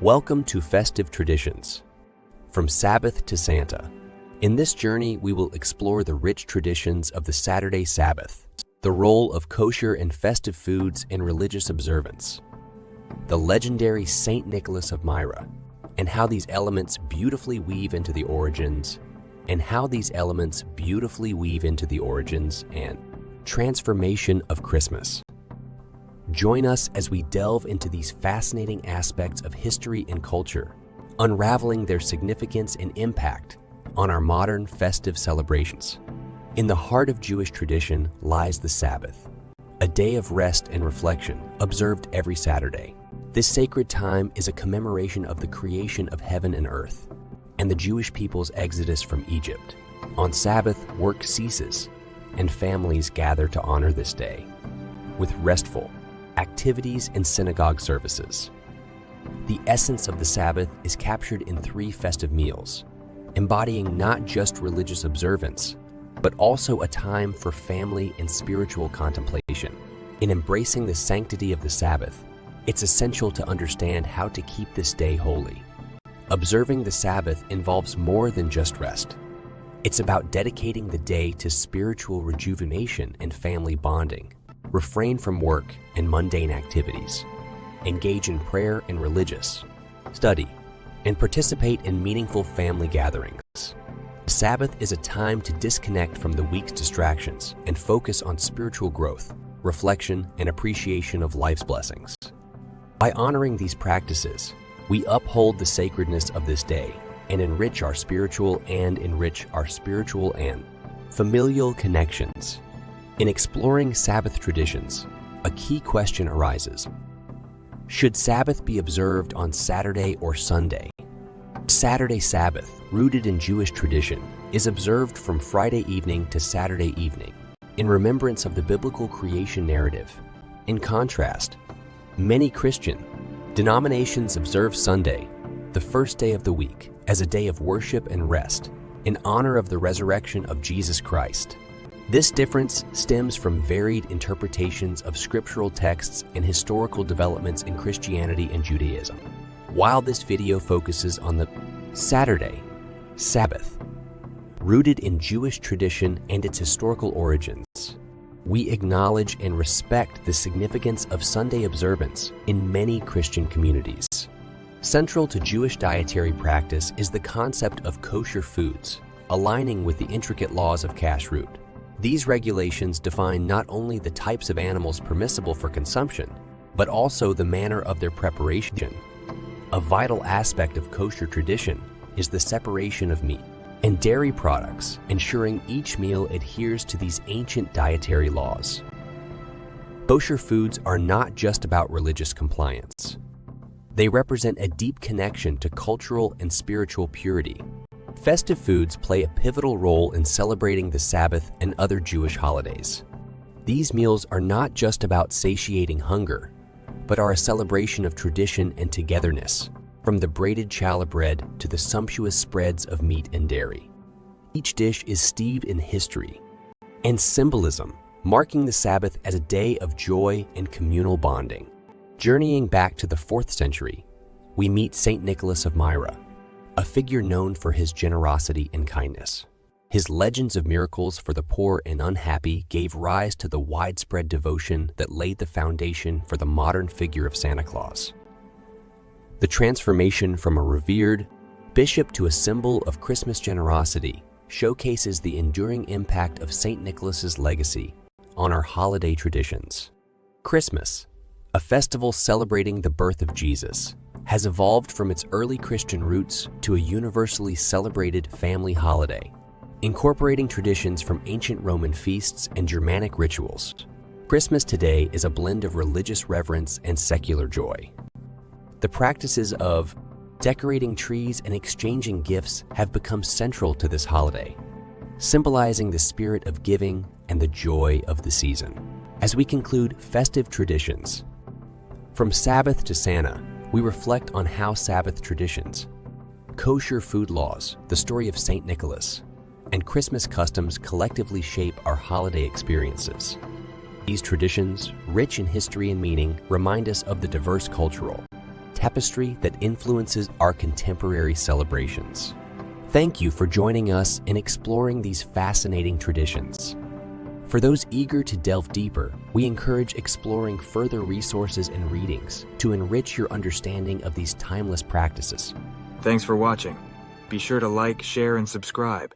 Welcome to Festive Traditions, from Sabbath to Santa. In this journey, we will explore the rich traditions of the Saturday Sabbath, the role of kosher and festive foods in religious observance, the legendary Saint Nicholas of Myra, and how these elements beautifully weave into the origins, and transformation of Christmas. Join us as we delve into these fascinating aspects of history and culture, unraveling their significance and impact on our modern festive celebrations. In the heart of Jewish tradition lies the Sabbath, a day of rest and reflection observed every Saturday. This sacred time is a commemoration of the creation of heaven and earth and the Jewish people's exodus from Egypt. On Sabbath, work ceases, and families gather to honor this day with restful activities and synagogue services. The essence of the Sabbath is captured in 3 festive meals, embodying not just religious observance, but also a time for family and spiritual contemplation. In embracing the sanctity of the Sabbath, it's essential to understand how to keep this day holy. Observing the Sabbath involves more than just rest. It's about dedicating the day to spiritual rejuvenation and family bonding. Refrain from work and mundane activities. Engage in prayer and religious study, and participate in meaningful family gatherings. The Sabbath is a time to disconnect from the week's distractions and focus on spiritual growth, reflection, and appreciation of life's blessings. By honoring these practices, we uphold the sacredness of this day and enrich our spiritual and familial connections. In exploring Sabbath traditions, a key question arises. Should Sabbath be observed on Saturday or Sunday? Saturday Sabbath, rooted in Jewish tradition, is observed from Friday evening to Saturday evening, in remembrance of the biblical creation narrative. In contrast, many Christian denominations observe Sunday, the first day of the week, as a day of worship and rest, in honor of the resurrection of Jesus Christ. This difference stems from varied interpretations of scriptural texts and historical developments in Christianity and Judaism. While this video focuses on the Saturday Sabbath, rooted in Jewish tradition and its historical origins, we acknowledge and respect the significance of Sunday observance in many Christian communities. Central to Jewish dietary practice is the concept of kosher foods, aligning with the intricate laws of kashrut. These regulations define not only the types of animals permissible for consumption, but also the manner of their preparation. A vital aspect of kosher tradition is the separation of meat and dairy products, ensuring each meal adheres to these ancient dietary laws. Kosher foods are not just about religious compliance. They represent a deep connection to cultural and spiritual purity. Festive foods play a pivotal role in celebrating the Sabbath and other Jewish holidays. These meals are not just about satiating hunger, but are a celebration of tradition and togetherness, from the braided challah bread to the sumptuous spreads of meat and dairy. Each dish is steeped in history and symbolism, marking the Sabbath as a day of joy and communal bonding. Journeying back to the 4th century, we meet Saint Nicholas of Myra, a figure known for his generosity and kindness. His legends of miracles for the poor and unhappy gave rise to the widespread devotion that laid the foundation for the modern figure of Santa Claus. The transformation from a revered bishop to a symbol of Christmas generosity showcases the enduring impact of Saint Nicholas's legacy on our holiday traditions. Christmas, a festival celebrating the birth of Jesus, has evolved from its early Christian roots to a universally celebrated family holiday, incorporating traditions from ancient Roman feasts and Germanic rituals. Christmas today is a blend of religious reverence and secular joy. The practices of decorating trees and exchanging gifts have become central to this holiday, symbolizing the spirit of giving and the joy of the season. As we conclude festive traditions, from Sabbath to Santa, we reflect on how Sabbath traditions, kosher food laws, the story of Saint Nicholas, and Christmas customs collectively shape our holiday experiences. These traditions, rich in history and meaning, remind us of the diverse cultural tapestry that influences our contemporary celebrations. Thank you for joining us in exploring these fascinating traditions. For those eager to delve deeper, we encourage exploring further resources and readings to enrich your understanding of these timeless practices. Thanks for watching. Be sure to like, share, and subscribe.